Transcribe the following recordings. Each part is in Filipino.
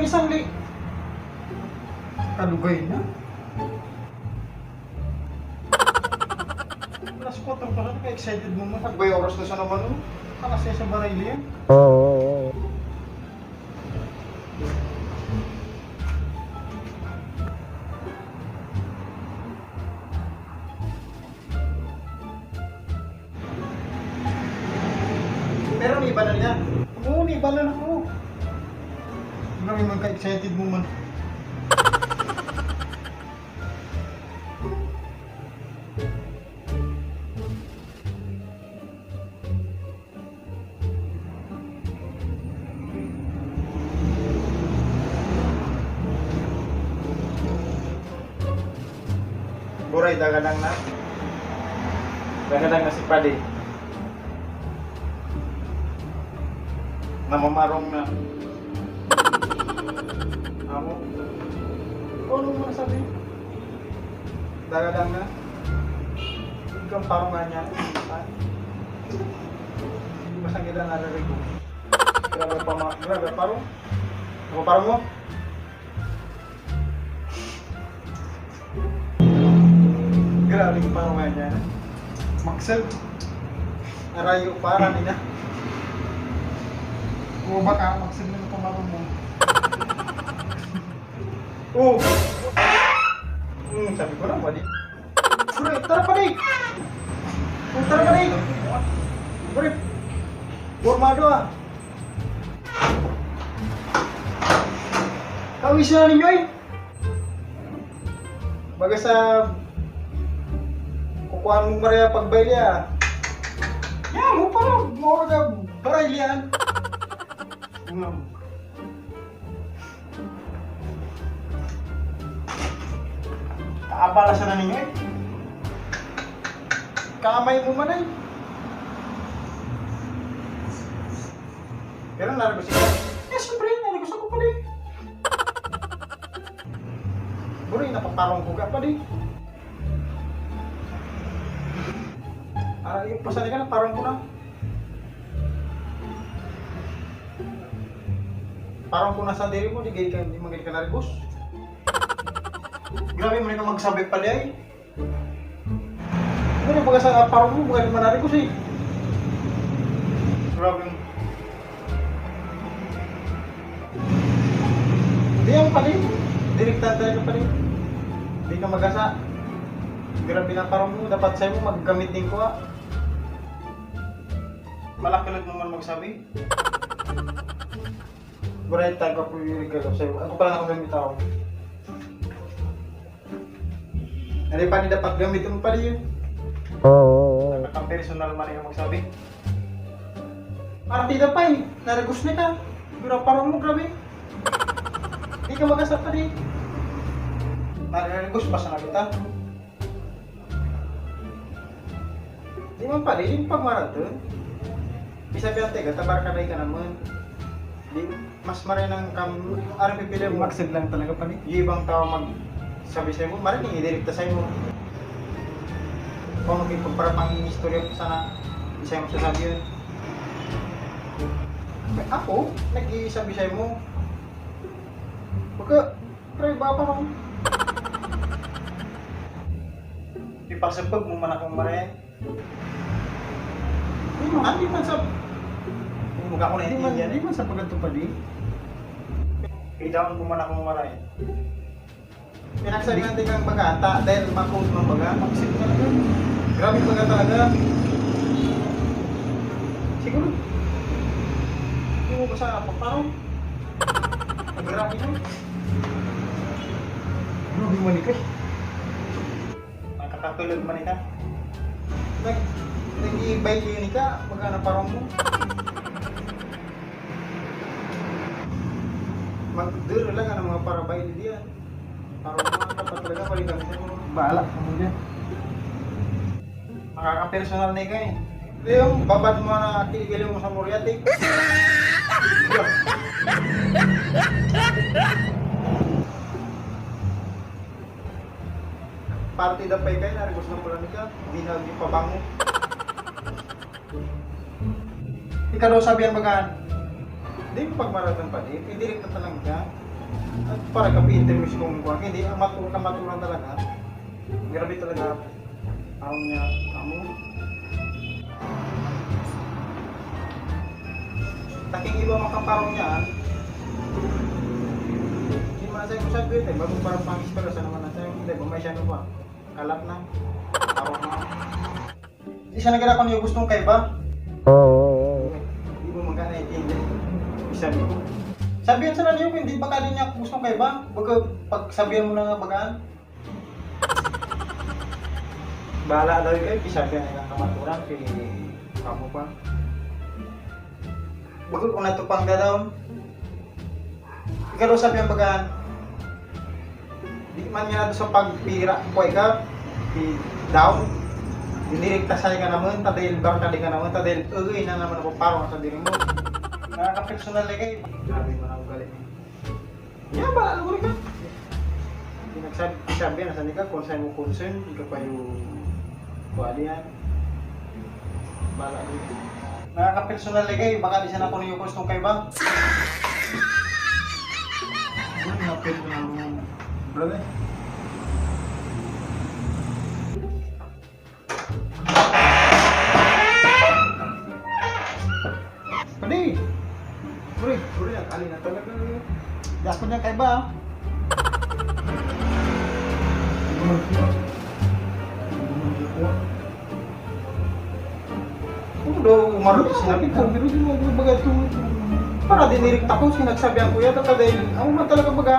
isang kalugay na. Alas 4 pa rin, ka-excited mo man. Nagbay oras na siya naman, no? Alas siya sa barili yan. Oo. Pero may iba na niya. Oo, may iba na ako. Grabe man ka-excited mo man. Buray, dagadang na. Dagadang na si Padi. Namamarong na. Ako? Ano mo nasabi? Dagadang na. Ikaw parang nga niya. Hindi masanggitan na rin ko. Grabe parang. Ako parang mo? Grabe parang nga niya. Maksel. Arayo parang nila. Oo, baka maksel na pamarong mo. Oo! Sabi ko lang, Padi. Bure, tara Padi! Tara Padi! Bure! Formado ah! Kawis na ninyo eh! Baga sa... kukuhaan mong Maria pagbayli ah. Yan, mo pa! Mura ka barayli yan! Kaabala siya na ninyo eh. Kamay mo man eh. Pero naragos siya. Eh, siyempre, naragos ako pa din. Buri, napaparong ko ka pa din. Yung pasali ka na, parang ko na. Parang kung nasa diri mo, di magiging ka narigos. Grabe mo rin ka magsabi pa di ay. Ano yung sa parang mo, magiging manarigos eh. Grabe mo. Di yan pa din. Direktan tayo pa din. Di ka magasa. Grabe na parang mo, dapat sa'yo mo maggamit din ko ah. Malakilat mo man magsabi. Bright tag ako yung regalo sa'yo. Ako pala nakagamit ako. Ano pa ni dapat gamitin mo pala yun? Oo. Nakaka-personal man yung magsabi. Partida pa eh. Naragos na ka. Pero parang mo grabe. Hindi ka mag-asap pa di. Naragos pa sa kita. Di man pala yung pag-marathon. Bisa pinatay ka, tabar ka ka naman. Di, mas maray ng RPP lang mag-send lang talaga pa ni. Yung ibang tao sabi sa'yo mo, maray nang idirekta sa'yo mo. Kung magpagparapang istorya mo sana, isa'yo mo sasabi yun. Ako, nag-iisabi sa'yo mo. Baka, try ba pa rin? Ipasapag mo man akong maray. Hindi man sa... Mukha ko na hindi man sa pagkanto pa di. Pidaon ko man akong maray. Pinagsabi natin kang bagata dahil makos ng baga. Maksip ka lang. Grabe baga talaga. Siguro. Hindi mo ba sa paparong? Grabe mo. Grabe mo nikay. Nakakatulog man ika. Nag-i-bike yun ika. Baga na parang mo. Mag-duro lang ang mga parabay diyan. Parang mga dapat talaga paling kami sa mga bahala mo dyan. Makaka-personal na ikaw eh. Ito yung babad mo na kiligilin mo sa Moriatic. Partida pa ikaw, narigos na pala nika. Hindi na yung pabango. Ikaw daw sabihan bagaan. Hindi mo pagmaratan pa di, indirekta talaga ka. At para ka interview kung kuha, hindi ang kamaturan talaga. Grabe talaga parang niya amo. Taking iba makaparong niya. Hindi man sa'yo kung sabi ito, bagong parang pang-espera sa naman na sa'yo. Hindi, bumay siya ba? Kalap na. Parang na. Hindi siya nagana kung yung gustong kaiba. Oo. Hindi mo magana intindi. Sabi ko. Sabihan sa niyo kung hindi baka din niya gustong kaiba. Baga pag sabihan mo na nga bagaan. Bahala daw kayo, sabihan na ng kamaturan kay kamu pa. Baga kung natupang ka daw. Ikaw daw sabihan bagaan. Di man nga sa pagpira kuhay ka. Down. Dinirekta sa'yo ka naman, tadil barka di ka naman, tadil uy na naman ako parang sa diri mo. Nakaka-personal na kayo. Sabi mo na ako galing. Yeah, ba? Ano ka? Pinagsabi na sa nika kung saan mo concern, ikaw pa yung kuwali yan. Bala dito. Nakaka-personal na kayo, baka di siya na kunin yung gustong kayo ba? Ano yung napil ko ng brother? Pwede! Bro, yan. Alin na talaga. Dako niya kay ba? Kung daw umarot sinabi ko, pero di mo baga ito. Para dinirik ako, sinagsabihan ko yata dahil ako man talaga baga.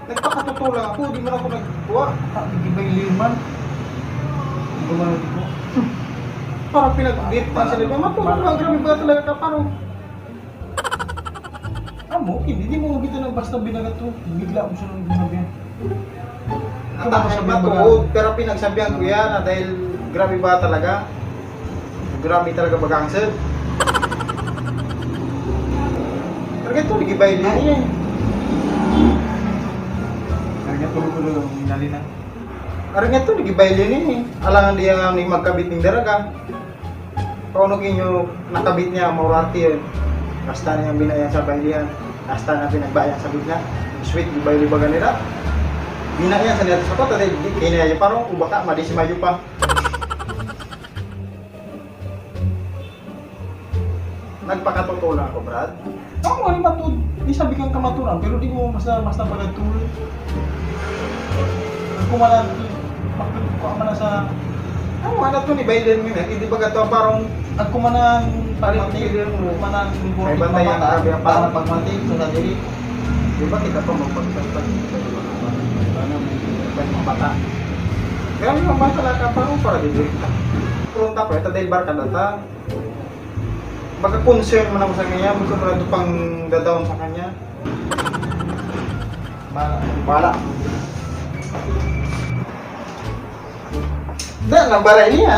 Nagpakatotoo lang ako, di man ako nagkuha. Hindi ba yung liman? Hindi ba ko? Para pinag-date pa sila. Matulog lang, grabe ba talaga ka parang. Amo, hindi mo kita nang basta binagat to. Bigla mo siya nang binabihan. Ang matuod, pero pinagsabihan ko yan na dahil grabe ba talaga? Grabe talaga bagangsel. Talaga ito, nagibay din yan. Talaga tuloy-tuloy ang minali na. Talaga ito, nagibay din eh. Alangan diya ni magkabit ng daraga. Paano kinyo nakabit niya, maurati yun. Basta na yung binayan sa baylihan. Basta na pinagbayan sa bigla. Sweet, di bayli baga nila. Binayan sa nila sa kota, dahil kinaya yung parang ubaka, madisimayo pa. Nagpakatotoo lang ako, Brad. Ako nga matud, di sabi kang kamaturan, pero di mo basta pagatuloy. Kumalan, magpapakama na sa... Ano nga ito ni Biden ngayon, hindi ba gato parang at kumanan pagmatig, kumanan may bantay ang grabe ang parang pagmatig sa diri. Di ba kita pa magpagpagpag ano may mapata. Kaya yung mga talaga parang para di direkta. Pronta ko, ito dahil barka data. Magka-concern mo naman sa kanya, gusto mo na ito pang dadaon sa kanya. Bala. Dahil, ang balay niya.